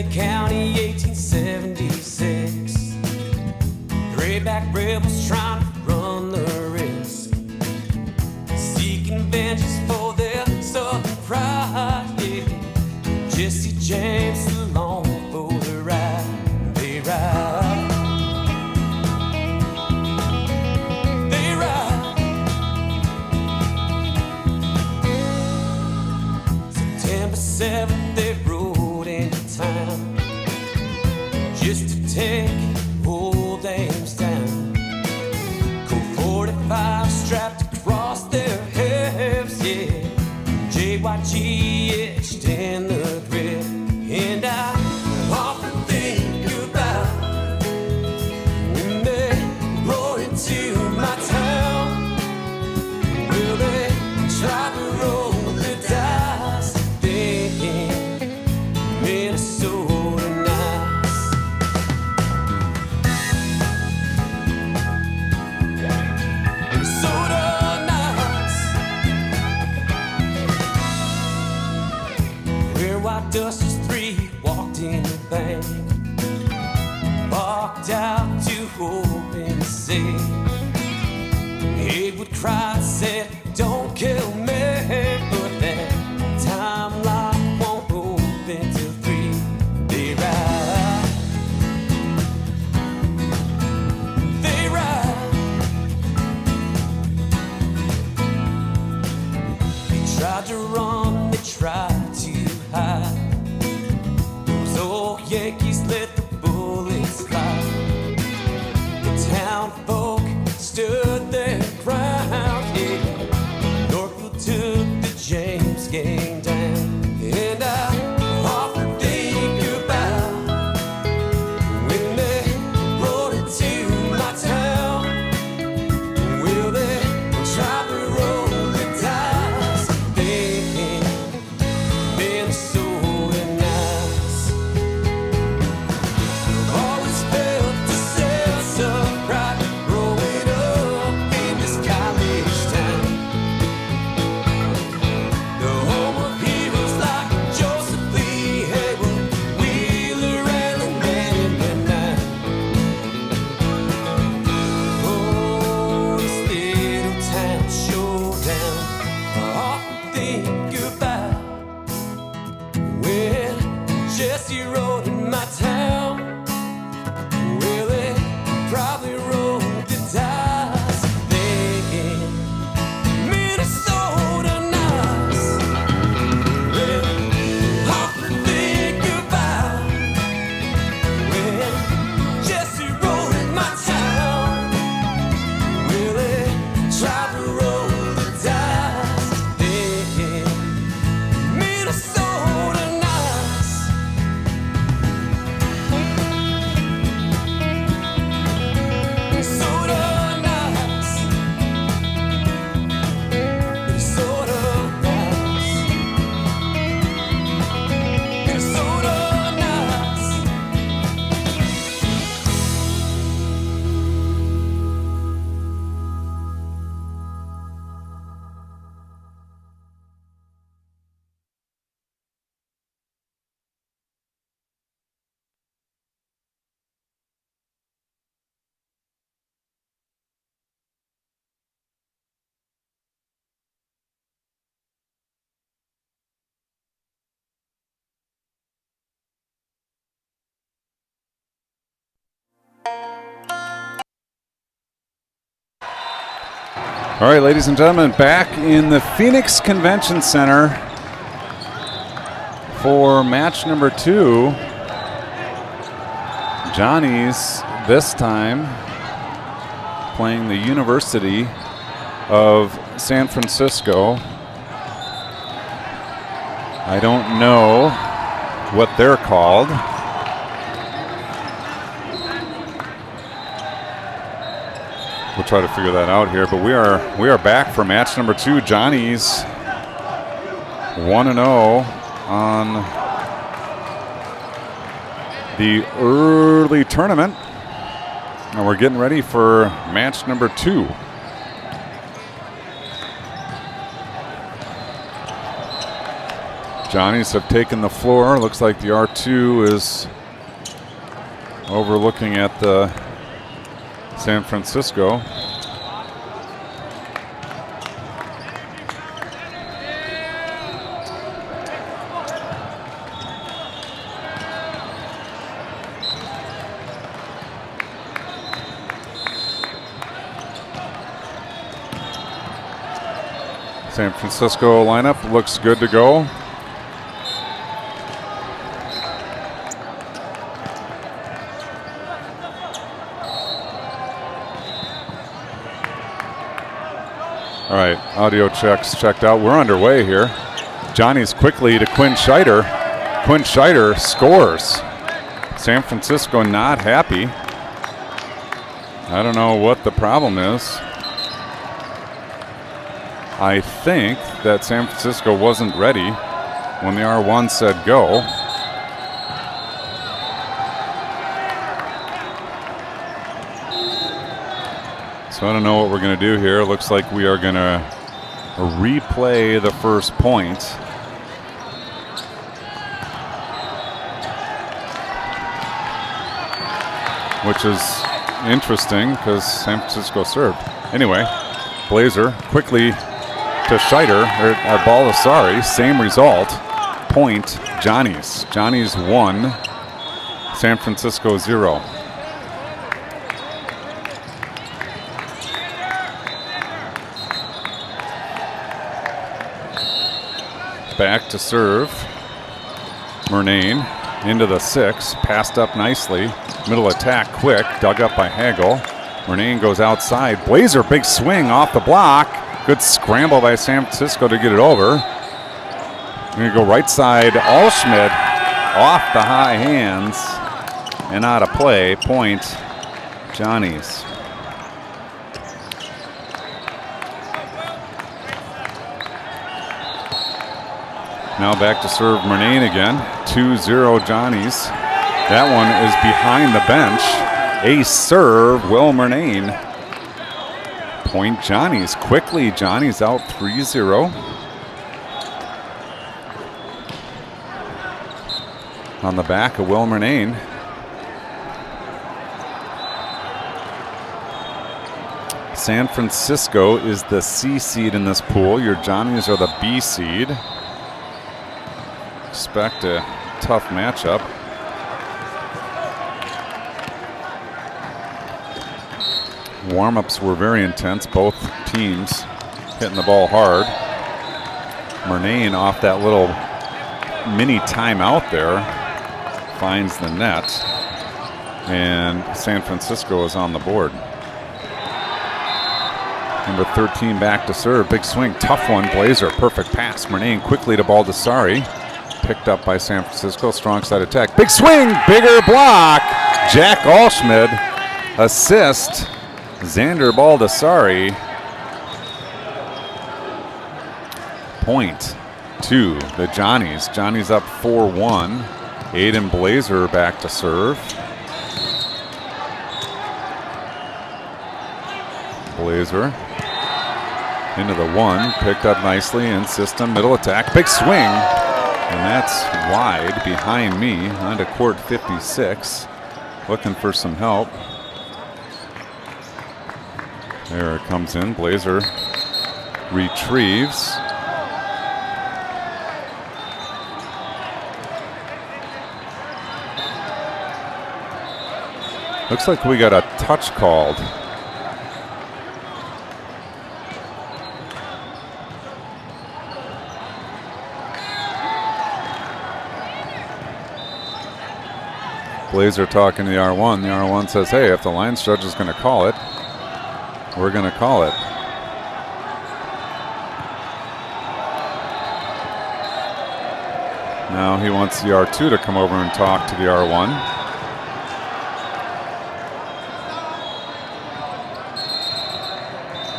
Lake County, 1876. Grayback rebels trying to run the risk, seeking vengeance for their southern pride. Yeah. Jesse James along for the ride. They ride. They ride. September 7th, they rode into town just to take old dames down. Colt 45 strapped across their hips, yeah. JYG etched in the grip. And I often think about when they rode into my town. Will they try to roll the dice? Thinking Minnesota nice. Minnesota nice. Where white dusters 3 walked in the bank, walked out to open the safe. Haywood cried, said, "Don't kill me," but that time lock won't open till 3. They ride. They ride. They tried to run, they tried to hide. Those old Yankees let the bullets fly. The town folk stood their ground, yeah. Northfield took the James gang down. And I often think about when they rode into my town. Will they try to roll the dice? Thinking Minnesota nice. Always felt the sense of pride growing up in this college town. The home of heroes like Joseph Lee, Haywood, Wheeler, and the man in nine. Oh, this little town showdown. I often think about when Jesse rode in my town. Well, they probably rolled the dice, thinking Minnesota nice. Well, often think about when Jesse rode in my town. Well, they tried to roll the dice, thinking Minnesota nice. Minnesota nice. Minnesota nice. Minnesota nice. All right, ladies and gentlemen, back in the Phoenix Convention Center for match number 2. Johnny's this time playing the University of San Francisco. I don't know what they're called. We'll try to figure that out here, but we are back for match number 2. Johnny's 1-0 on the early tournament, and we're getting ready for match number 2. Johnnies have taken the floor. Looks like the R2 is overlooking at the San Francisco. San Francisco lineup looks good to go. All right, audio checks checked out. We're underway here. Johnny's quickly to Quinn Scheider. Quinn Scheider scores. San Francisco not happy. I don't know what the problem is. I think that San Francisco wasn't ready when the R1 said go. So I don't know what we're going to do here. Looks like we are going to replay the first point. Which is interesting because San Francisco served. Anyway, Blazer quickly to Scheider, or Baldessari, same result. Point, Johnnies. Johnnies 1, San Francisco 0. Back to serve. Murnane into the 6, passed up nicely. Middle attack quick, dug up by Hagel. Murnane goes outside. Blazer, big swing off the block. Good scramble by San Francisco to get it over. We're going to go right side. Allschmidt off the high hands and out of play. Point, Johnnies. Now back to serve Murnane again. 2-0 Johnnies. That one is behind the bench. Ace serve, Will Murnane. Point Johnnies. Quickly, Johnnies out 3-0. On the back of Will Murnane. San Francisco is the C seed in this pool. Your Johnnies are the B seed. Expect a tough matchup. Warm-ups were very intense, both teams hitting the ball hard. Murnane off that little mini timeout there finds the net, and San Francisco is on the board. Number 13 back to serve, big swing, tough one, Blazer, perfect pass. Murnane quickly to Baldessari. Picked up by San Francisco, strong side attack. Big swing, bigger block. Jack Allschmidt, assist, Xander Baldessari. Point to the Johnnies. Johnnies up 4-1. Aiden Blazer back to serve. Blazer into the 1, picked up nicely in system, middle attack, big swing. And that's wide behind me onto court 56. Looking for some help. There it comes in. Blazer retrieves. Looks like we got a touch called. Blazer talking to the R1. The R1 says, hey, if the lines judge is going to call it, we're going to call it. Now he wants the R2 to come over and talk to the R1.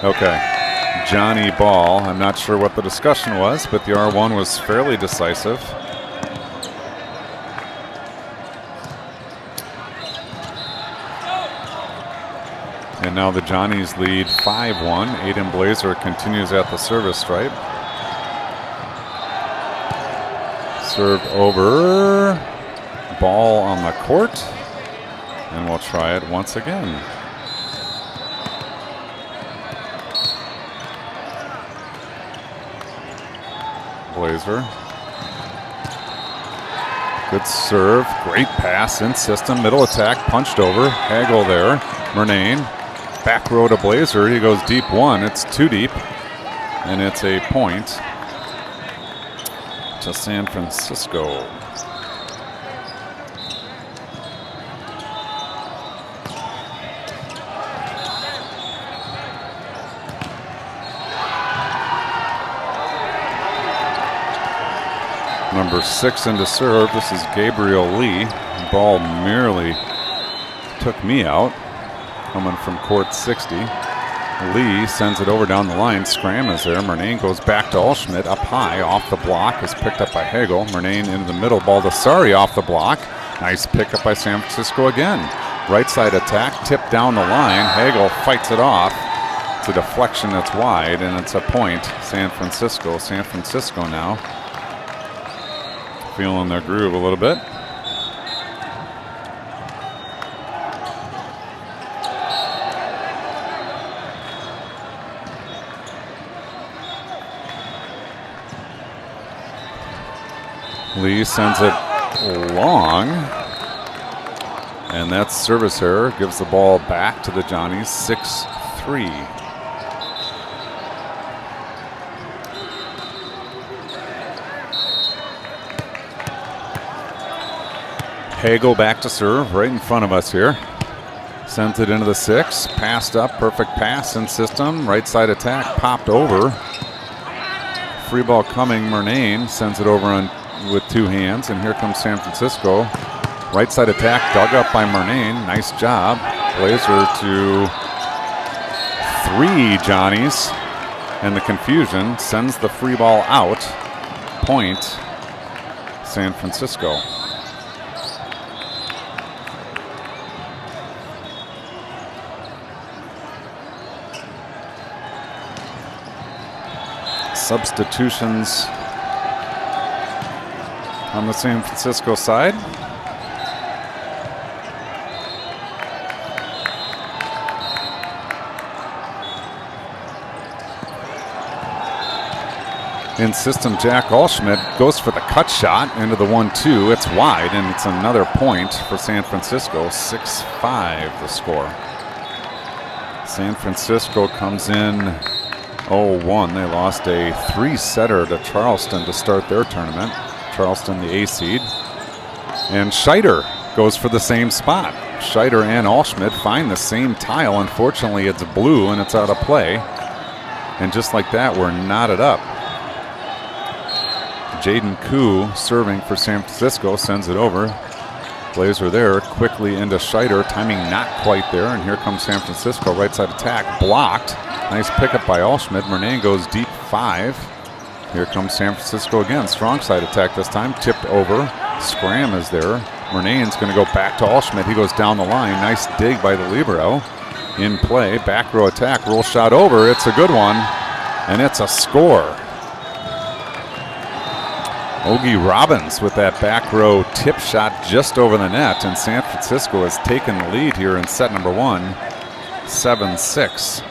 Okay, Johnny ball. I'm not sure what the discussion was, but the R1 was fairly decisive. And now the Johnnies lead 5-1. Aiden Blazer continues at the service stripe. Served over. Ball on the court. And we'll try it once again. Blazer. Good serve. Great pass in system. Middle attack. Punched over. Hagel there. Murnane. Back row to Blazer. He goes deep one. It's too deep. And it's a point to San Francisco. Number 6 into serve. This is Gabriel Lee. Ball merely took me out. Coming from court 60. Lee sends it over down the line. Scram is there. Murnane goes back to Allschmidt. Up high. Off the block. Is picked up by Hagel. Murnane into the middle. Baldessari off the block. Nice pickup by San Francisco again. Right side attack. Tip down the line. Hagel fights it off. It's a deflection that's wide, and it's a point. San Francisco. San Francisco now feeling their groove a little bit. Lee sends it long, and that's service error. Gives the ball back to the Johnnies. 6-3. Hagel back to serve right in front of us here. Sends it into the 6. Passed up. Perfect pass in system. Right side attack. Popped over. Free ball coming. Murnane sends it over on with two hands, and here comes San Francisco. Right side attack dug up by Murnane. Nice job. Blazer to 3 Johnnies, and the confusion sends the free ball out. Point San Francisco. Substitutions on the San Francisco side. In system, Jack Allschmidt goes for the cut shot into the 1-2. It's wide, and it's another point for San Francisco. 6-5 the score. San Francisco comes in 0-1. They lost a 3-setter to Charleston to start their tournament. Charleston, the A seed. And Scheider goes for the same spot. Scheider and Allschmidt find the same tile. Unfortunately, it's blue and it's out of play. And just like that, we're knotted up. Jaden Koo serving for San Francisco, sends it over. Blazer there, quickly into Scheider, timing not quite there. And here comes San Francisco, right side attack, blocked. Nice pickup by Allschmidt. Murnane goes deep 5. Here comes San Francisco again. Strong side attack this time. Tipped over. Scram is there. Murnane's going to go back to Allschmidt. He goes down the line. Nice dig by the libero. In play. Back row attack. Roll shot over. It's a good one. And it's a score. Ogie Robbins with that back row tip shot just over the net. And San Francisco has taken the lead here in set number 1. 7-6.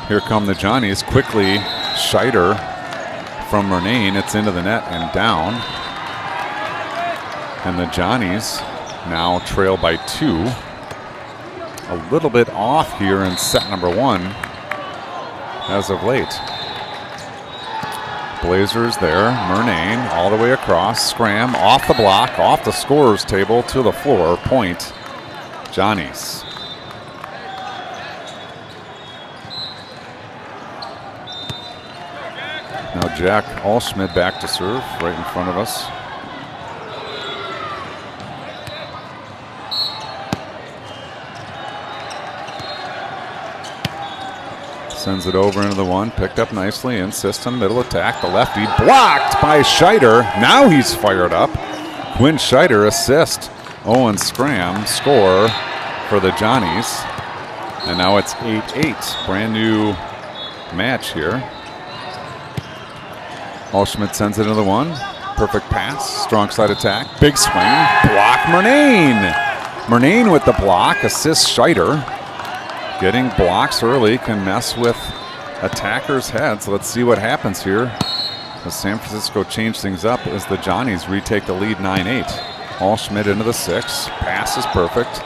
Here come the Johnnies. Quickly, Scheider from Murnane. It's into the net and down. And the Johnnies now trail by 2. A little bit off here in set number 1 as of late. Blazers there. Murnane all the way across. Scram off the block, off the scorer's table to the floor. Point Johnnies. Now Jack Allschmidt back to serve right in front of us. Sends it over into the 1, picked up nicely in system, middle attack, the lefty blocked by Scheider. Now he's fired up. Quinn Scheider assist. Owen Scram score for the Johnnies. And now it's 8-8. Brand new match here. Allschmidt sends it into the one. Perfect pass. Strong side attack. Big swing. Block Murnane. Murnane with the block. Assists Scheider. Getting blocks early can mess with attackers' heads. Let's see what happens here as San Francisco change things up as the Johnnies retake the lead 9-8. Allschmidt into the 6. Pass is perfect.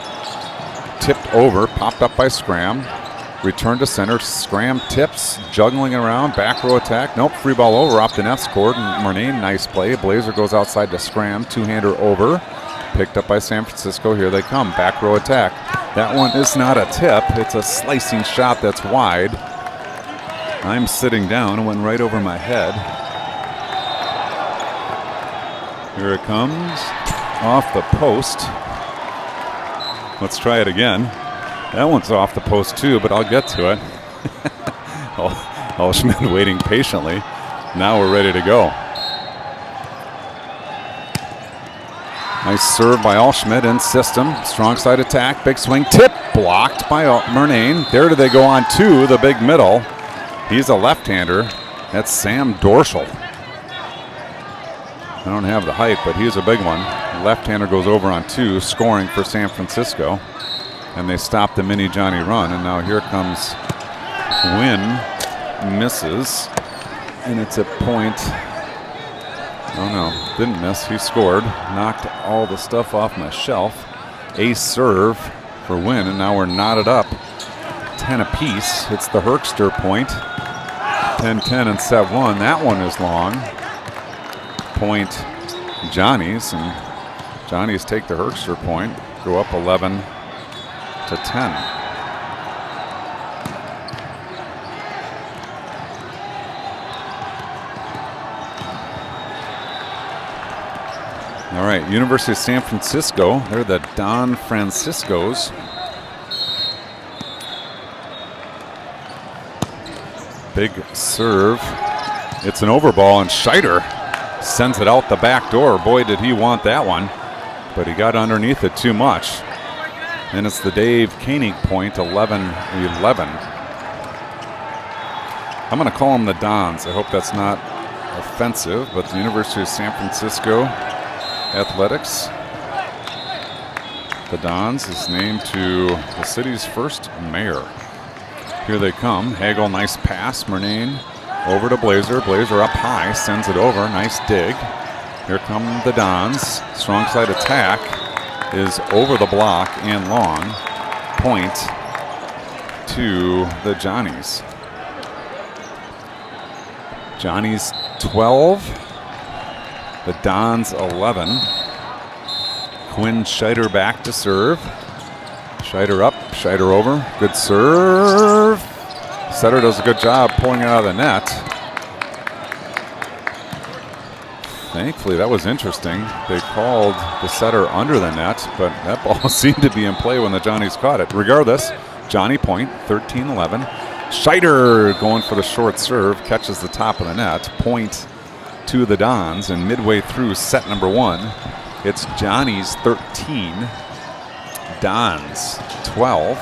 Tipped over. Popped up by Scram. Return to center. Scram tips. Juggling around. Back row attack. Nope. Free ball over. Off the net scored. And Murnane, nice play. Blazer goes outside to Scram. Two-hander over. Picked up by San Francisco. Here they come. Back row attack. That one is not a tip. It's a slicing shot that's wide. I'm sitting down. It went right over my head. Here it comes. Off the post. Let's try it again. That one's off the post too, but I'll get to it. Allschmidt waiting patiently. Now we're ready to go. Nice serve by Allschmidt in system. Strong side attack. Big swing. Tip. Blocked by Murnane. There do they go on two. The big middle. He's a left-hander. That's Sam Dorschel. I don't have the height, but he's a big one. Left-hander goes over on two, scoring for San Francisco. And they stop the mini Johnny run. And now here comes Wynn. Misses. And it's a point. Oh no, didn't miss. He scored. Knocked all the stuff off my shelf. Ace serve for Wynn. And now we're knotted up 10 apiece. It's the Herkster point. 10-10 and set one. That one is long. Point Johnnies. And Johnnies take the Herkster point. Go up 11-10. All right, University of San Francisco. They're the Don Franciscos. Big serve. It's an overball, and Scheider sends it out the back door. Boy, did he want that one. But he got underneath it too much. And it's the Dave Koenig point, 11-11. I'm going to call them the Dons. I hope that's not offensive, but the University of San Francisco Athletics, the Dons, is named to the city's first mayor. Here they come. Hagel, nice pass. Murnane over to Blazer. Blazer up high, sends it over. Nice dig. Here come the Dons. Strong side attack is over the block and long. Point to the Johnnies. Johnnies 12. The Dons 11. Quinn Scheider back to serve. Scheider up, Scheider over. Good serve. Setter does a good job pulling it out of the net. Thankfully, that was interesting. They called the setter under the net, but that ball seemed to be in play when the Johnnies caught it. Regardless, Johnny point, 13-11. Scheider going for the short serve, catches the top of the net. Point to the Dons, and midway through set number one, it's Johnny's 13, Dons 12.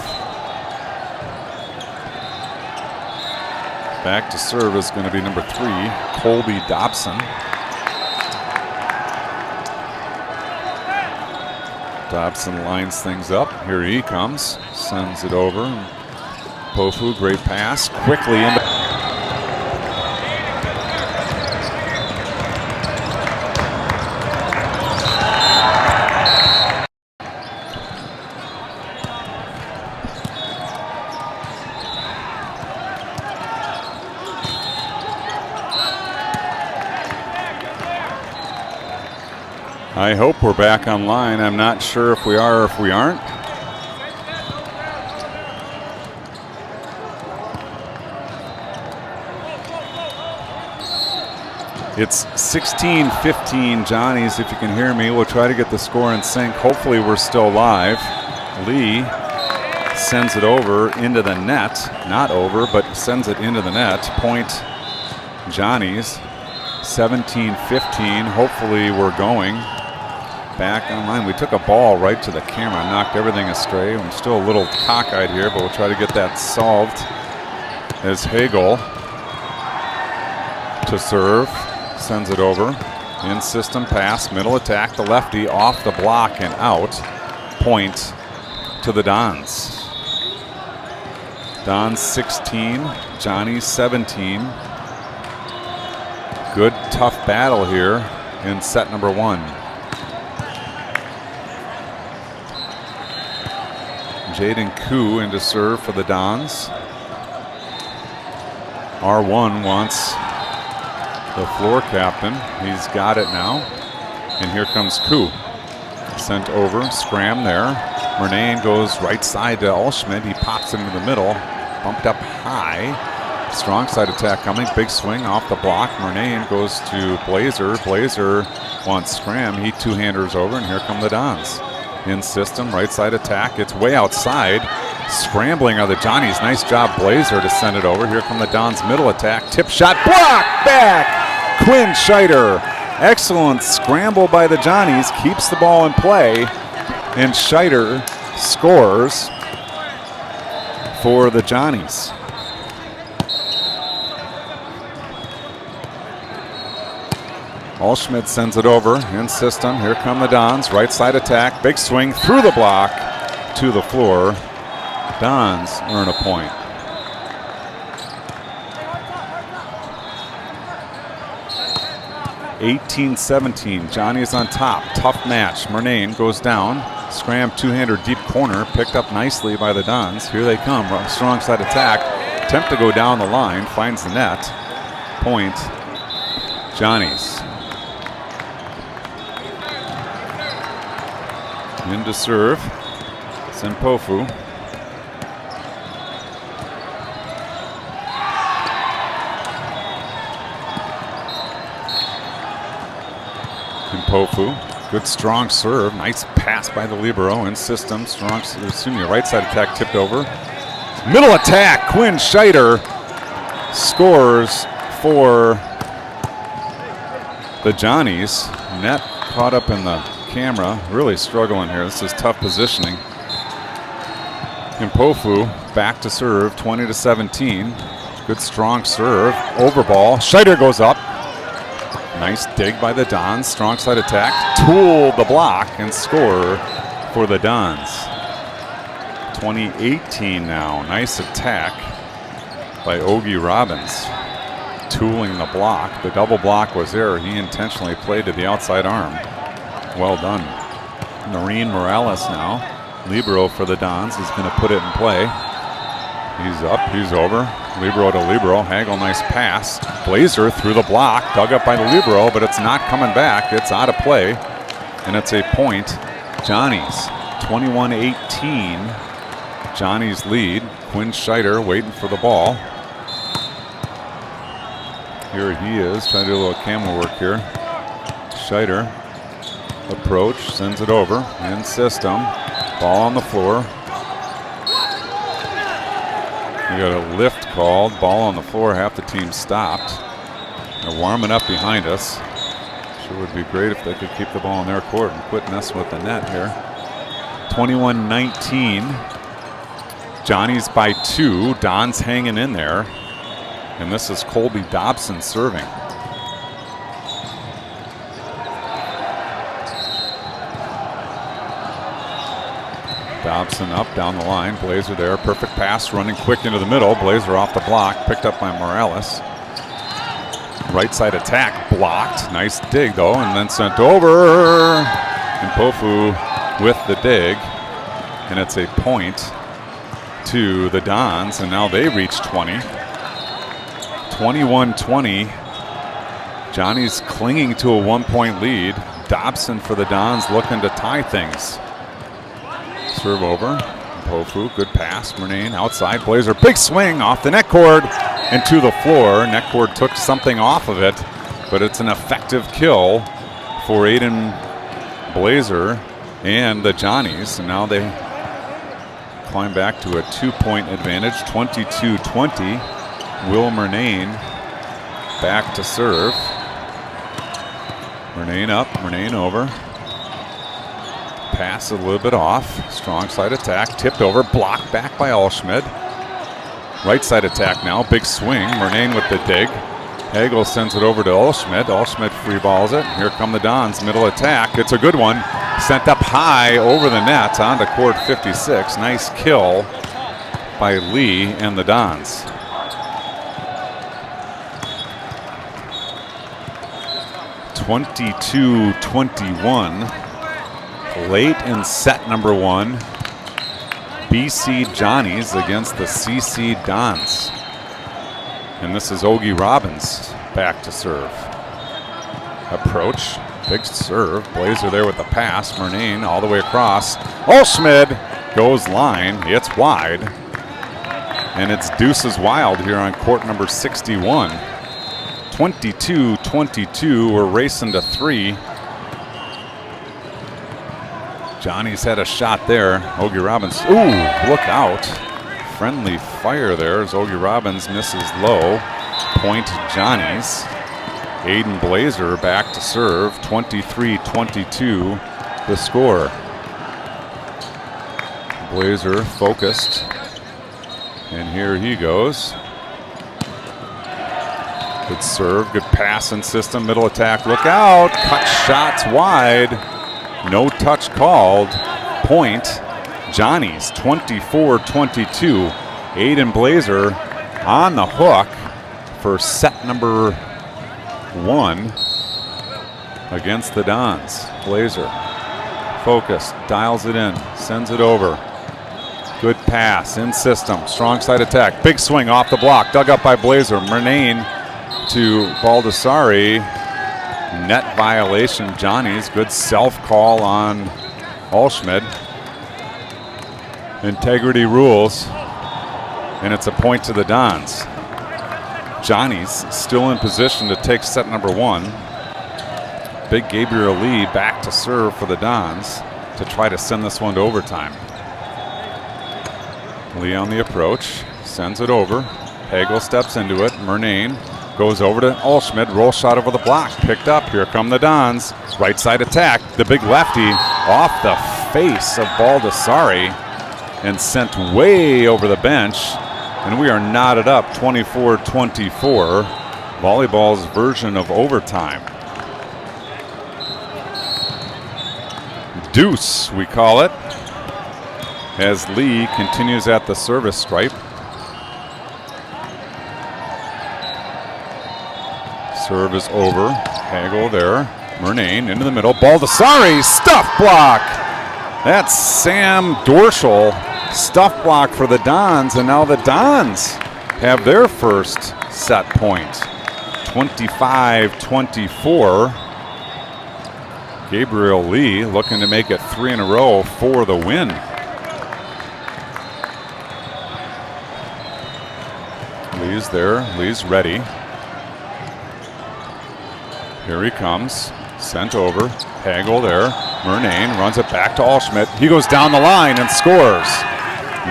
Back to serve is going to be number 3, Colby Dobson. Dobson lines things up. Here he comes, sends it over. Pofu, great pass, quickly into. I hope we're back online. I'm not sure if we are or if we aren't. It's 16-15 Johnnies. If you can hear me, we'll try to get the score in sync. Hopefully we're still live. Lee sends it over into the net. Not over, but sends it into the net. Point Johnnies. 17-15. Hopefully we're going back online. We took a ball right to the camera, knocked everything astray. I'm still a little cockeyed here, but we'll try to get that solved as Hagel to serve, sends it over. In system pass, middle attack, the lefty off the block and out. Point to the Dons. Dons 16, Johnny 17. Good, tough battle here in set number 1. Jaden Koo into serve for the Dons. R1 wants the floor captain. He's got it now. And here comes Koo. Sent over, scram there. Murnane goes right side to Allschmidt. He pops it into the middle. Bumped up high. Strong side attack coming. Big swing off the block. Murnane goes to Blazer. Blazer wants scram. He two-handers over, and here come the Dons. In system, right side attack. It's way outside. Scrambling are the Johnnies. Nice job, Blazer, to send it over. Here come the Dons' middle attack. Tip shot, block, back. Quinn Scheider. Excellent scramble by the Johnnies. Keeps the ball in play. And Scheider scores for the Johnnies. Allschmidt sends it over in system. Here come the Dons. Right side attack. Big swing through the block to the floor. Dons earn a point. (18-17). Johnny's on top. Tough match. Murnane goes down. Scram two-hander deep corner. Picked up nicely by the Dons. Here they come. Strong side attack. Attempt to go down the line. Finds the net. Point. Johnnies. In to serve. Sempofu. Sempofu. Good strong serve. Nice pass by the libero in system. Strong, right side attack tipped over. Middle attack. Quinn Scheider scores for the Johnnies. Net caught up in the camera. Really struggling here. This is tough positioning. Sempofu back to serve. 20-17. Good strong serve. Over ball. Scheider goes up. Nice dig by the Dons. Strong side attack. Tool the block and score for the Dons. 20-18 now. Nice attack by Ogie Robbins. Tooling the block. The double block was there. He intentionally played to the outside arm. Well done. Noreen Morales now. Libero for the Dons is going to put it in play. He's up. He's over. Libero to libero. Hagel, nice pass. Blazer through the block. Dug up by the libero, but it's not coming back. It's out of play. And it's a point. Johnnies. 21-18. Johnnies lead. Quinn Scheider waiting for the ball. Here he is. Trying to do a little camera work here. Scheider. Approach. Sends it over. In system. Ball on the floor. We got a lift called. Ball on the floor. Half the team stopped. They're warming up behind us. Sure would be great if they could keep the ball in their court and quit messing with the net here. 21-19. Johnny's by 2. Don's hanging in there. And this is Colby Dobson serving. Dobson up, down the line. Blazer there. Perfect pass, running quick into the middle. Blazer off the block, picked up by Morales. Right side attack, blocked. Nice dig, though, and then sent over. And Pofu with the dig. And it's a point to the Dons, and now they reach 20. 21-20. Johnny's clinging to a 1-point lead. Dobson for the Dons looking to tie things. Serve over. Pofu, good pass. Murnane outside. Blazer, big swing off the net cord and to the floor. Net cord took something off of it, but it's an effective kill for Aiden Blazer and the Johnnies. And now they climb back to a 2-point advantage. 22-20. Will Murnane back to serve. Murnane up, Murnane over. Pass a little bit off. Strong side attack. Tipped over. Blocked back by Allschmidt. Right side attack now. Big swing. Murnane with the dig. Hagel sends it over to Olschmidt. Olschmidt free balls it. Here come the Dons. Middle attack. It's a good one. Sent up high over the net onto court 56. Nice kill by Lee and the Dons. (22-21). Late in set number one. BC Johnnies against the CC Dons. And this is Ogie Robbins back to serve. Approach, big serve. Blazer there with the pass. Murnane all the way across. Olschmidt goes line. It's wide. And it's Deuces Wild here on court number 61. 22-22. We're racing to 3. Johnny's had a shot there. Ogie Robbins. Ooh, look out. Friendly fire there as Ogie Robbins misses low. Point Johnny's. Aiden Blazer back to serve. 23-22 the score. Blazer focused. And here he goes. Good serve, good passing system, middle attack. Look out. Cut shots wide. No touch called. Point Johnnies, 24-22. Aiden Blazer on the hook for set number 1 against the Dons. Blazer focused, dials it in, sends it over. Good pass in system, strong side attack. Big swing off the block, dug up by Blazer. Murnane to Baldessari. Net violation, Johnny's. Good self-call on Olschmidt. Integrity rules, and it's a point to the Dons. Johnny's still in position to take set number 1. Big Gabriel Lee back to serve for the Dons to try to send this one to overtime. Lee on the approach, sends it over. Hagel steps into it. Murnane goes over to Olschmidt, roll shot over the block, picked up. Here come the Dons. Right side attack, the big lefty off the face of Baldessari and sent way over the bench. And we are knotted up 24-24. Volleyball's version of overtime. Deuce, we call it, as Lee continues at the service stripe. Serve is over. Hagel there. Murnane into the middle. Baldessari, stuff block. That's Sam Dorschel. Stuff block for the Dons, and now the Dons have their first set point. 25-24. Gabriel Lee looking to make it 3 in a row for the win. Lee's there. Lee's ready. Here he comes, sent over. Hagel there. Murnane runs it back to Olschmidt. He goes down the line and scores.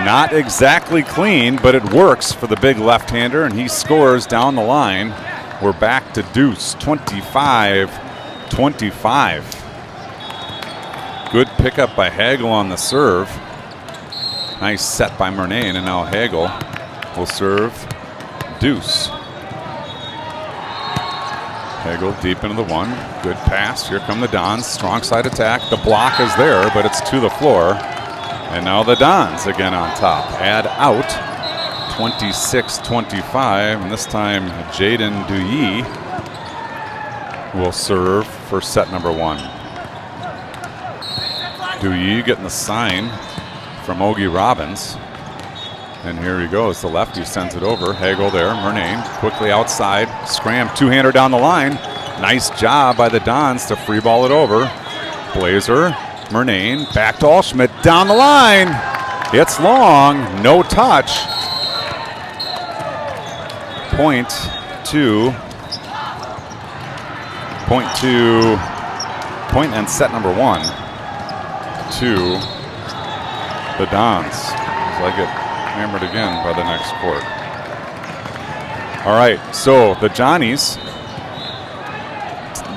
Not exactly clean, but it works for the big left-hander, and he scores down the line. We're back to deuce, 25-25. Good pickup by Hagel on the serve. Nice set by Murnane, and now Hagel will serve deuce. Hagel deep into the 1. Good pass. Here come the Dons. Strong side attack. The block is there, but it's to the floor. And now the Dons again on top. Add out 26-25. And this time Jaden Duyi will serve for set number 1. Duyi getting the sign from Ogie Robbins. And here he goes. The lefty sends it over. Hagel there. Murnane quickly outside. Scram, two-hander down the line. Nice job by the Dons to free ball it over. Blazer, Murnane, back to Olschmidt. Down the line. It's long. No touch. Point and set number 1 to the Dons. As I get hammered again by the next court. All right, so the Johnnies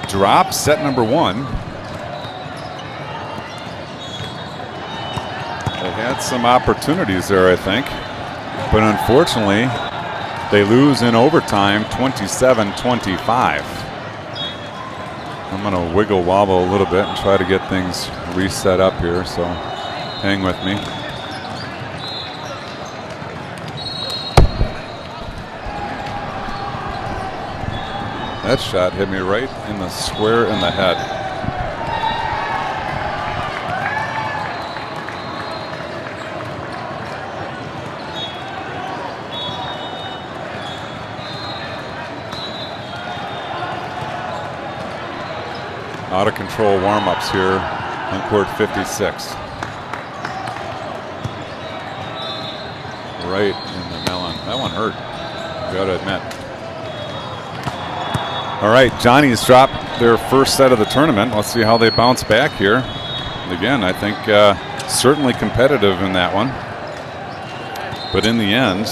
drop set number 1. They had some opportunities there, I think. But unfortunately, they lose in overtime 27-25. I'm going to wiggle wobble a little bit and try to get things reset up here, so hang with me. That shot hit me right in the square in the head. Out of control warm-ups here on court 56. Right in the melon. That one hurt, I gotta admit. All right, Johnny's dropped their first set of the tournament. Let's see how they bounce back here. And again, I think certainly competitive in that one. But in the end,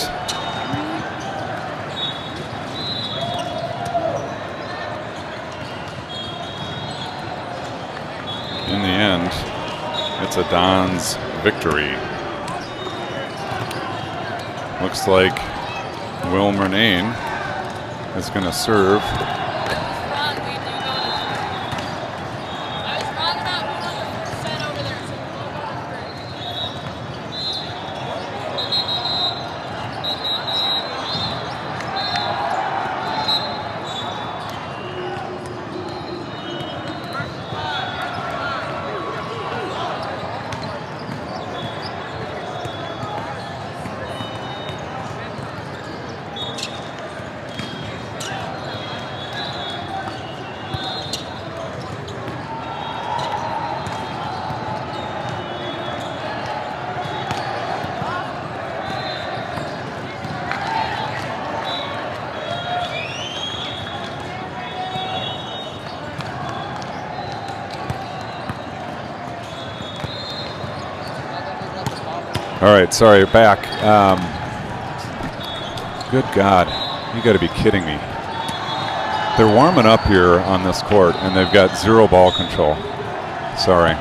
it's a Don's victory. Looks like Will Murnane is going to serve. All right, sorry, back. Good God, you got to be kidding me. They're warming up here on this court, and they've got zero ball control. Sorry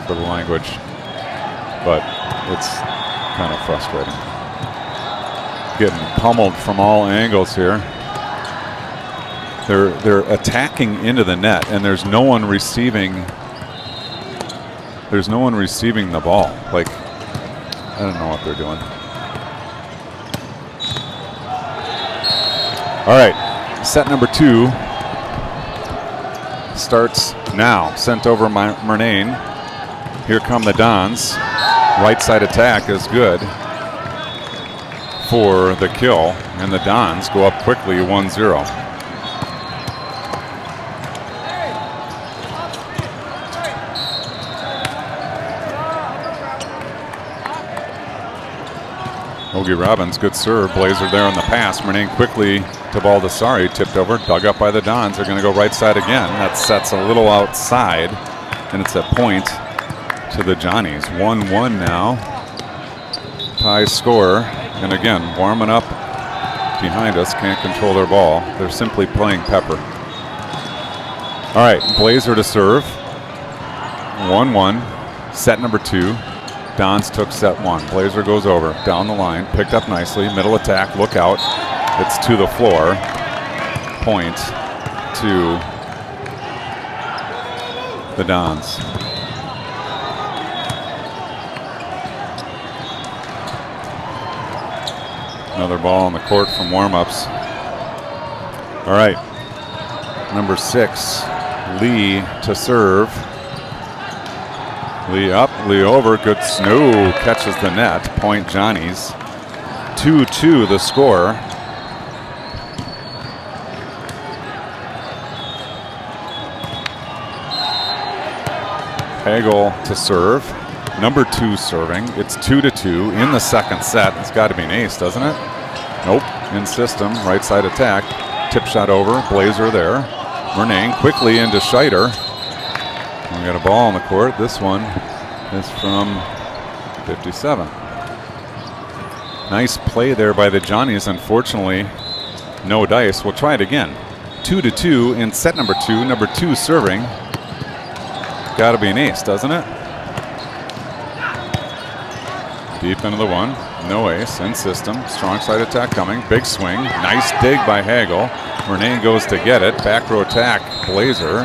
for the language, but it's kind of frustrating. Getting pummeled from all angles here. They're attacking into the net, and there's no one receiving. There's no one receiving the ball. Like, I don't know what they're doing. All right, set number 2 starts now. Sent over Murnane. Here come the Dons. Right side attack is good for the kill, and the Dons go up quickly 1-0. Ogie Robbins, good serve. Blazer there on the pass. Murnane quickly to Baldessari. Tipped over, dug up by the Dons. They're going to go right side again. That sets a little outside, and it's a point to the Johnnies. 1-1 now. Tie score. And again, warming up behind us. Can't control their ball. They're simply playing pepper. All right, Blazer to serve. 1-1. Set number 2. Dons took set 1. Blazer goes over, down the line, picked up nicely, middle attack, look out. It's to the floor. Point to the Dons. Another ball on the court from warm-ups. All right, number 6, Lee to serve. Lee up, Lee over, good snow, catches the net, point Johnnies. 2-2 the score. Hagel to serve, number 2 serving. It's 2-2 in the second set. It's got to be an ace, doesn't it? Nope, in system, right side attack. Tip shot over, Blazer there. Murnane quickly into Scheider. We got a ball on the court. This one is from 57. Nice play there by the Johnnies. Unfortunately, no dice. We'll try it again. 2-2 in set number 2. Number 2 serving. Got to be an ace, doesn't it? Deep into the one. No ace, in system. Strong side attack coming. Big swing. Nice dig by Hagel. Murnane goes to get it. Back row attack. Blazer.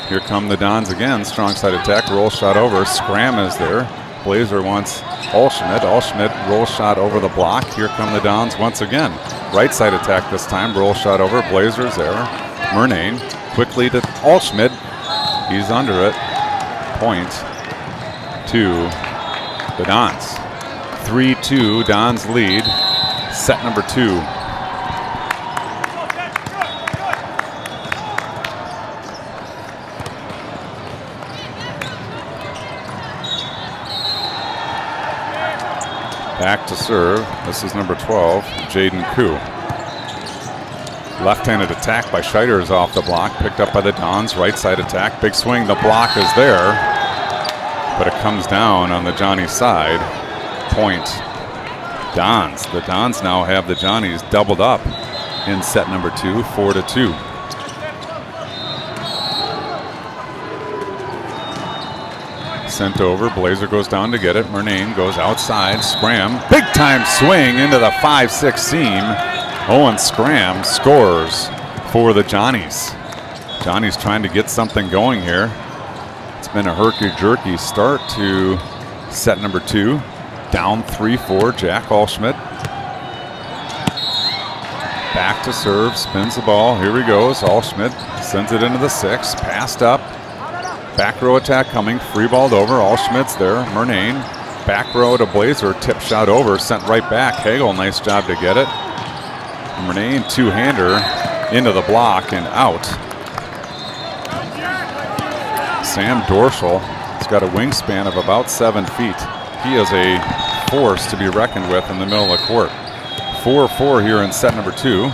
Here come the Dons again. Strong side attack. Roll shot over. Scram is there. Blazer wants Allschmidt. Allschmidt roll shot over the block. Here come the Dons once again. Right side attack this time. Roll shot over. Blazer's there. Murnane quickly to Allschmidt. He's under it. Point to the Dons. 3-2, Dons lead. Set number 2. Back to serve. This is number 12, Jaden Koo. Left-handed attack by Scheider is off the block. Picked up by the Dons. Right side attack. Big swing. The block is there. But it comes down on the Johnny side. Point Dons. The Dons now have the Johnnies doubled up in set number 2, 4-2. Sent over. Blazer goes down to get it. Murnane goes outside. Scram. Big time swing into the 5-6 seam. Owen Scram scores for the Johnnies. Johnny's trying to get something going here. It's been a herky-jerky start to set number 2. Down 3-4, Jack Allschmidt. Back to serve, spins the ball. Here he goes. Allschmidt sends it into the 6. Passed up. Back row attack coming. Free balled over. Allschmidt's there. Murnane. Back row to Blazer. Tip shot over. Sent right back. Hagel, nice job to get it. Murnane, two-hander into the block and out. Sam Dorschel has got a wingspan of about 7 feet. He is a force to be reckoned with in the middle of the court. 4-4 here in set number 2.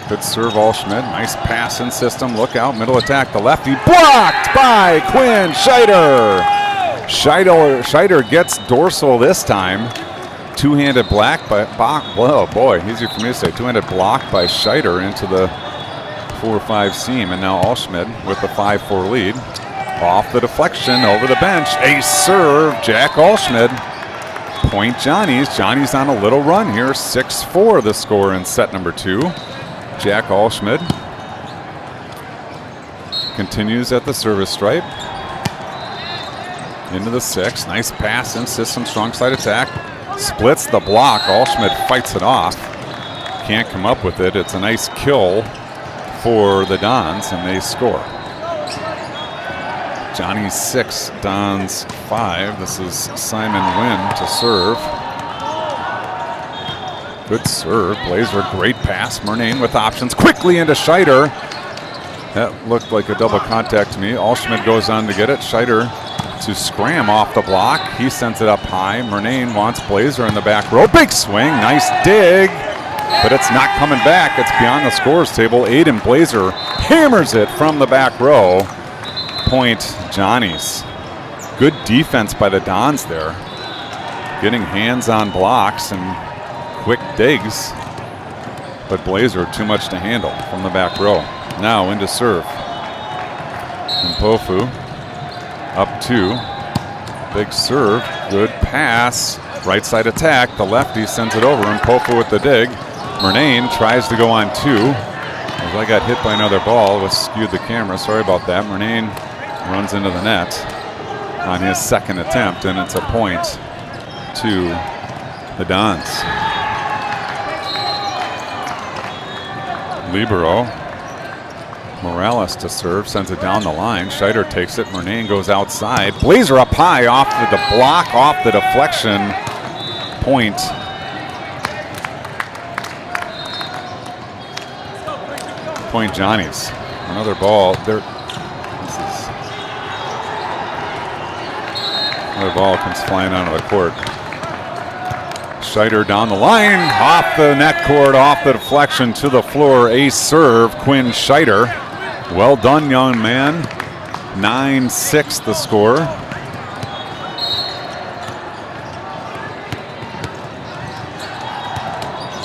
Good serve, Allschmidt. Nice pass in system. Look out, middle attack. The lefty blocked by Quinn Scheider. Scheider gets Dorschel this time. Two-handed block by, oh boy, easy for me to say. Two-handed block by Scheider into the 4-5 seam. And now Allschmidt with the 5-4 lead. Off the deflection, over the bench. Ace serve, Jack Allschmidt. Point Johnnies. Johnnies on a little run here. 6-4 the score in set number 2. Jack Allschmidt continues at the service stripe. Into the 6. Nice pass in system. Strong side attack. Splits the block. Allschmidt fights it off. Can't come up with it. It's a nice kill for the Dons, and they score. Johnny's 6, Dons 5. This is Simon Wynn to serve. Good serve. Blazer, great pass. Murnane with options. Quickly into Scheider. That looked like a double contact to me. Allschmidt goes on to get it. Scheider to Scram off the block. He sends it up high. Murnane wants Blazer in the back row. Big swing. Nice dig. But it's not coming back. It's beyond the scores table. Aiden Blazer hammers it from the back row. Point Johnnies. Good defense by the Dons there. Getting hands on blocks and quick digs. But Blazer too much to handle from the back row. Now into serve. Mpofu up 2. Big serve. Good pass. Right side attack. The lefty sends it over. Mpofu with the dig. Murnane tries to go on 2. As I got hit by another ball, it skewed the camera. Sorry about that. Murnane runs into the net on his second attempt, and it's a point to the Dons. Libero. Morales to serve, sends it down the line. Scheider takes it. Murnane goes outside. Blazer up high off the block, off the deflection. Point. Point Johnnies. Another ball. Another ball comes flying onto the court. Scheider down the line, off the net cord, off the deflection to the floor. Ace serve, Quinn Scheider. Well done, young man. 9-6 the score.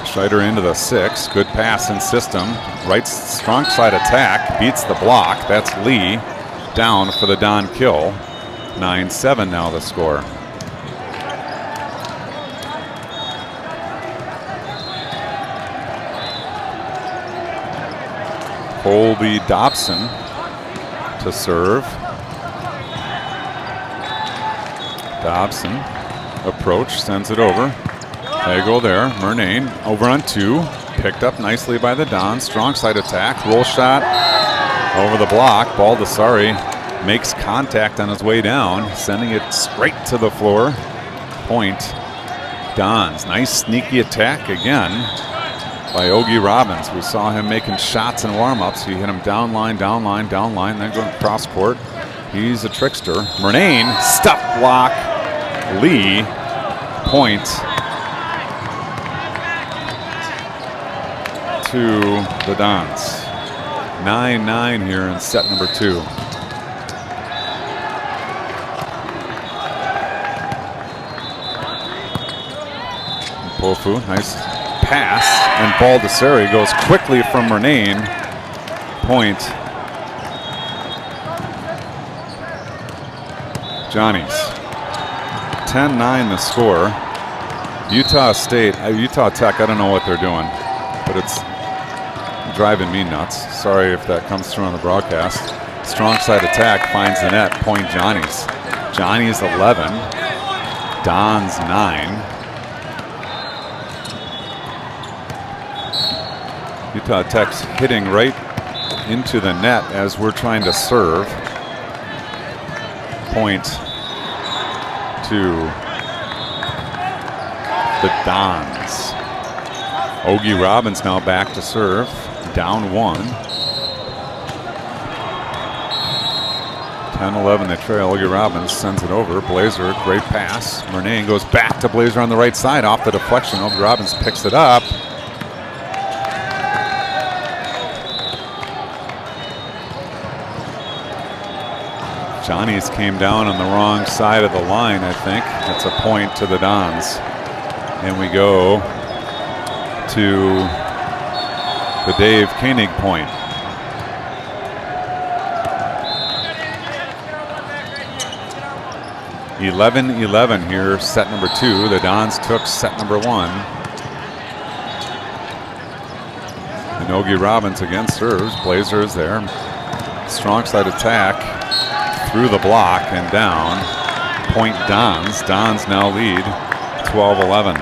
Scheider into the 6. Good pass in system. Right strong side attack. Beats the block. That's Lee. Down for the Don kill. 9-7 now the score. Colby Dobson to serve. Dobson approach, sends it over. Hagel there, Murnane over on 2. Picked up nicely by the Dons. Strong side attack, roll shot over the block. Baldessari makes contact on his way down, sending it straight to the floor. Point Dons. Nice sneaky attack again by Ogie Robbins. We saw him making shots in warm-ups. He hit him down line, then going cross court. He's a trickster. Murnane, stop block. Lee, point to the Dons. 9-9 here in set number 2. Pofu, nice pass, and Baldessari goes quickly from Murnane. Point Johnny's. 10-9 the score. Utah Tech, I don't know what they're doing, but it's driving me nuts. Sorry if that comes through on the broadcast. Strong side attack finds the net. Point Johnny's. Johnny's 11. Don's 9. Utah Tech's hitting right into the net as we're trying to serve. Point to the Dons. Ogie Robbins now back to serve. Down 1. 10-11 they trail. Ogie Robbins sends it over. Blazer, great pass. Murnane goes back to Blazer on the right side off the deflection. Ogie Robbins picks it up. Johnny's came down on the wrong side of the line, I think. That's a point to the Dons. And we go to the Dave Koenig point. (11-11) here, set number 2. The Dons took set number 1. And Ogie Robbins again serves. Blazer is there. Strong side attack through the block and down. Point Dons. Dons now lead 12-11.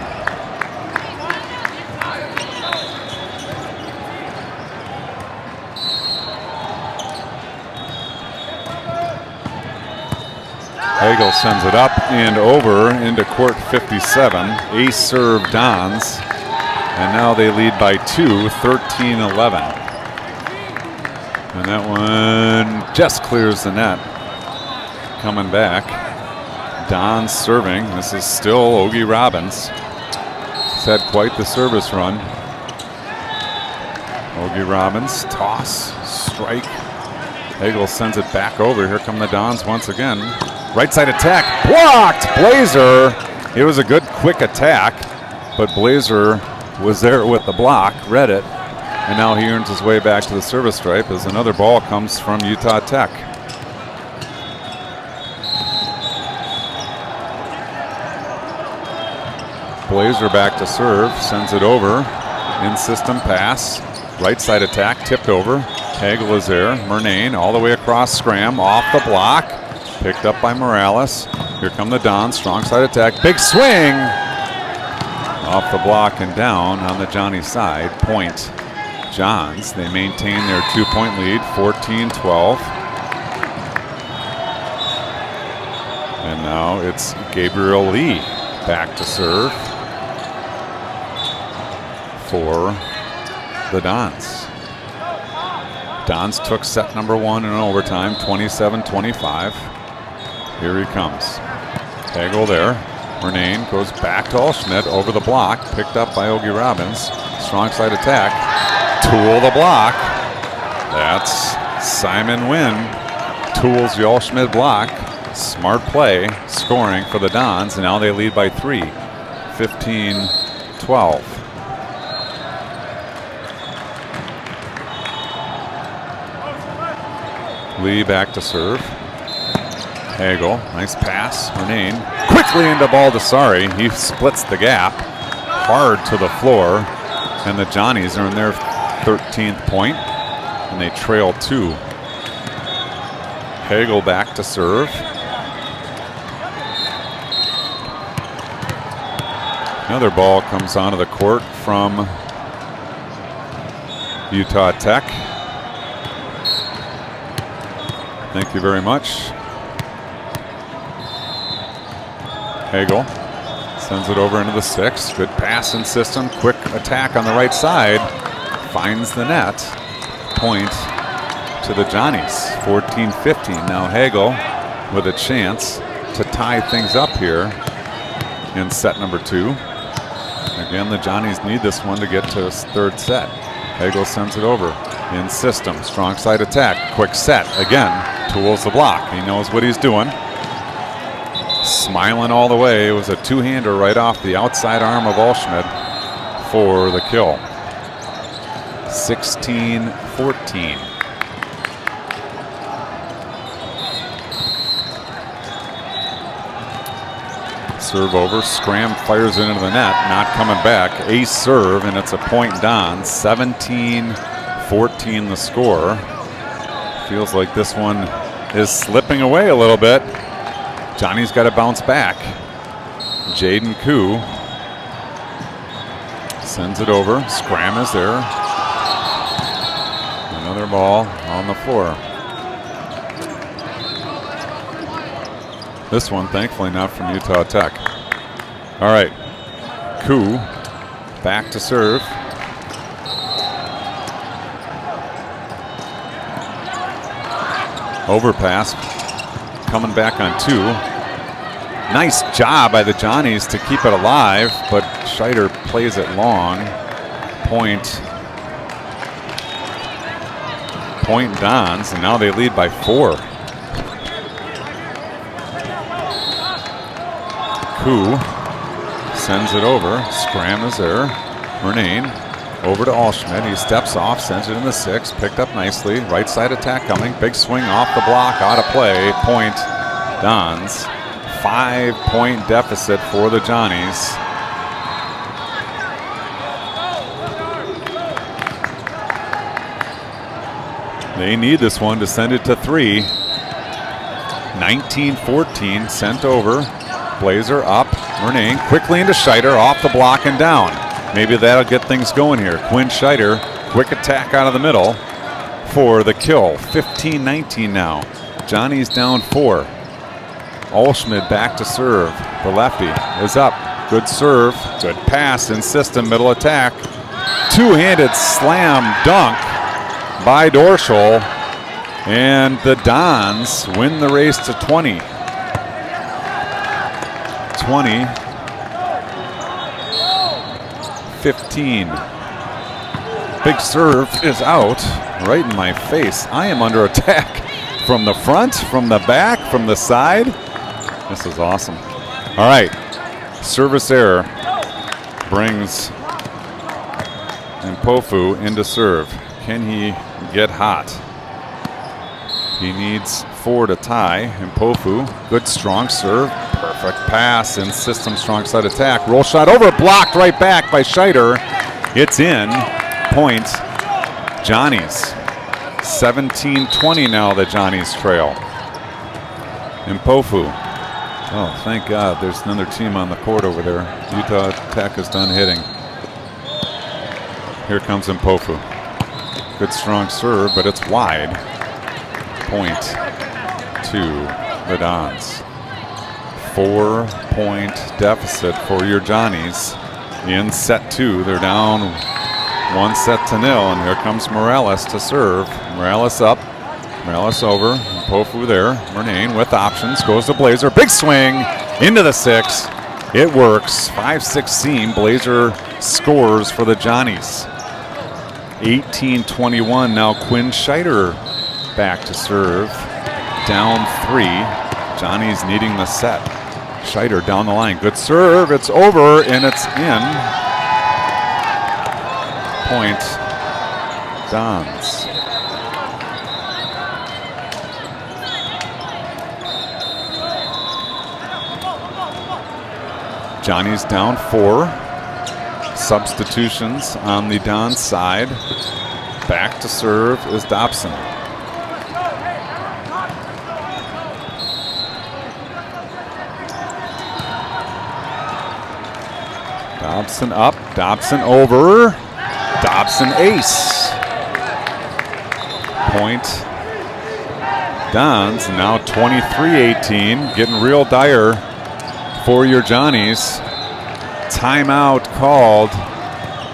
Hagel sends it up and over into court 57. Ace serve Dons. And now they lead by 2, 13-11. And that one just clears the net. Coming back. Dons serving. This is still Ogie Robbins. He's had quite the service run. Ogie Robbins, toss, strike. Hagel sends it back over. Here come the Dons once again. Right side attack, blocked. Blazer. It was a good quick attack, but Blazer was there with the block, read it, and now he earns his way back to the service stripe as another ball comes from Utah Tech. Blazer back to serve, sends it over, in-system pass, right side attack, tipped over. Hagel is there, Murnane all the way across Scram, off the block, picked up by Morales. Here come the Dons, strong side attack, big swing! Off the block and down on the Johnny side, point Johns. They maintain their 2-point lead, 14-12. And now it's Gabriel Lee back to serve for the Dons. Dons took set number 1 in overtime, 27-25. Here he comes. Hagel there. Murnane goes back to Allschmidt over the block, picked up by Ogie Robbins. Strong side attack. Tool the block. That's Simon Wynn. Tools the Allschmidt block. Smart play, scoring for the Dons, and now they lead by 3, 15-12. Lee back to serve. Hagel, nice pass. Murnane quickly into Baldessari. He splits the gap hard to the floor, and the Johnnies are in their 13th point. And and they trail 2. Hagel back to serve. Another ball comes onto the court from Utah Tech. Thank you very much. Hagel sends it over into the 6. Good passing system. Quick attack on the right side. Finds the net. Point to the Johnnies. 14-15. Now Hagel with a chance to tie things up here in set number 2. Again, the Johnnies need this one to get to his 3rd set. Hagel sends it over in system. Strong side attack. Quick set. Again, tools the block. He knows what he's doing. Smiling all the way. It was a 2-hander right off the outside arm of Alschmidt for the kill. 16-14. Serve over, Scram fires it into the net, not coming back. Ace serve, and it's a point Don. 17-14 the score. Feels like this one is slipping away a little bit. Johnny's got to bounce back. Jaden Koo sends it over. Scram is there. Another ball on the floor. This one, thankfully, not from Utah Tech. All right, Koo back to serve. Overpass, coming back on 2. Nice job by the Johnnies to keep it alive, but Scheider plays it long. Point Dons, and now they lead by 4. Koo sends it over. Scram is there. Murnane over to Alschmidt. He steps off, sends it in the 6. Picked up nicely. Right side attack coming. Big swing off the block. Out of play. Point Dons. 5-point deficit for the Johnnies. They need this one to send it to 3. 19-14. Sent over. Blazer up, Murnane quickly into Scheider, off the block and down. Maybe that'll get things going here. Quinn Scheider, quick attack out of the middle for the kill. 15-19 now. Johnny's down 4. Alschmidt back to serve. The lefty is up. Good serve, good pass in system, middle attack. 2-handed slam dunk by Dorschel. And the Dons win the race to 20. 20-15. Big serve is out right in my face. I am under attack from the front, from the back, from the side. This is awesome. All right, service error brings Mpofu into serve. Can he get hot? He needs 4 to tie. Mpofu, good strong serve. Perfect pass and system strong side attack. Roll shot over, blocked right back by Scheider. It's in. Point Johnnies. 17-20 now the Johnnies trail. Mpofu. Oh, thank God there's another team on the court over there. Utah Tech is done hitting. Here comes Mpofu. Good strong serve, but it's wide. Point to the Dons. 4-point deficit for your Johnnies in set 2. They're down 1-0, and here comes Morales to serve. Morales up, Morales over, Mpofu there. Murnane with options, goes to Blazer. Big swing into the 6. It works. 5-6 seam. Blazer scores for the Johnnies. 18-21. Now Quinn Scheider back to serve. Down 3. Johnny's needing the set. Scheider down the line. Good serve. It's over and it's in. Point Dons. Johnny's down 4. Substitutions on the Dons side. Back to serve is Dobson. Dobson up, Dobson over, Dobson ace. Point Dons, now 23-18, getting real dire for your Johnnies. Timeout called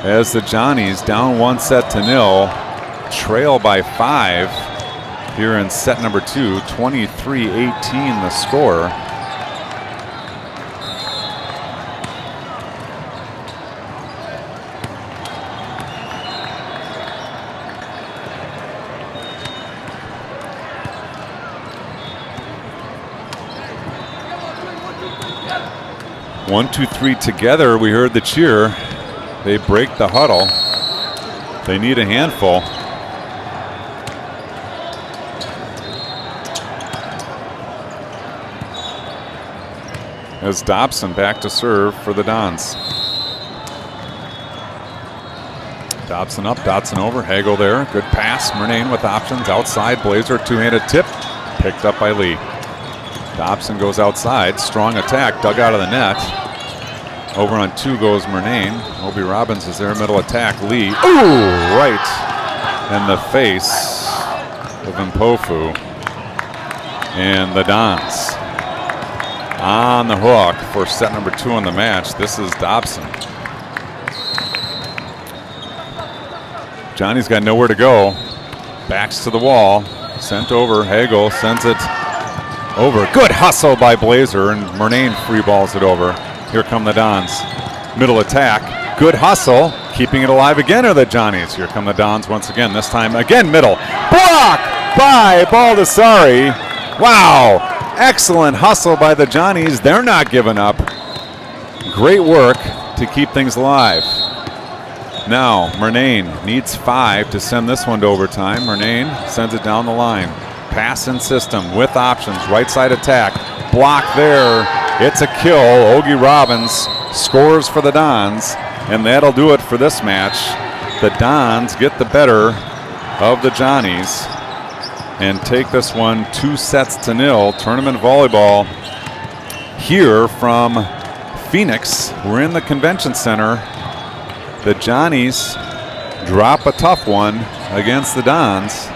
as the Johnnies down 1-0, trail by 5 here in set number 2, 23-18 the score. One, two, three together. We heard the cheer. They break the huddle. They need a handful. As Dobson back to serve for the Dons. Dobson up, Dobson over, Hagel there. Good pass. Murnane with options outside. Blazer two-handed tip. Picked up by Lee. Dobson goes outside. Strong attack. Dug out of the net. Over on 2 goes Murnane. Obi Robbins is there. Middle attack. Lee. Ooh! Right in the face of Mpofu. And the Dons on the hook for set number 2 in the match. This is Dobson. Johnny's got nowhere to go. Backs to the wall. Sent over. Hagel sends it over. Good hustle by Blazer, and Murnane free balls it over. Here come the Dons. Middle attack. Good hustle. Keeping it alive again are the Johnnies. Here come the Dons once again. This time again middle. Block by Baldessari. Wow. Excellent hustle by the Johnnies. They're not giving up. Great work to keep things alive. Now Murnane needs 5 to send this one to overtime. Murnane sends it down the line. Pass in system with options. Right side attack. Block there. It's a kill. Ogie Robbins scores for the Dons, and that'll do it for this match. The Dons get the better of the Johnnies and take this one 2-0. Tournament volleyball here from Phoenix. We're in the convention center. The Johnnies drop a tough one against the Dons.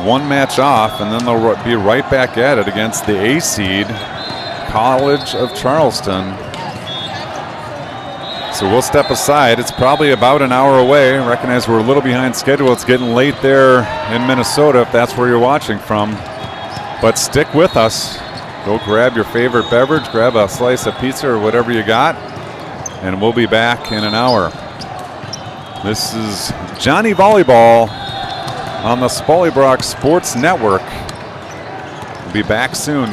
One match off, and then they'll be right back at it against the A seed, College of Charleston. So we'll step aside. It's probably about an hour away. I recognize we're a little behind schedule. It's getting late there in Minnesota, if that's where you're watching from. But stick with us. Go grab your favorite beverage, grab a slice of pizza or whatever you got, and we'll be back in an hour. This is Johnny Volleyball on the Spollybrock Sports Network. We'll be back soon.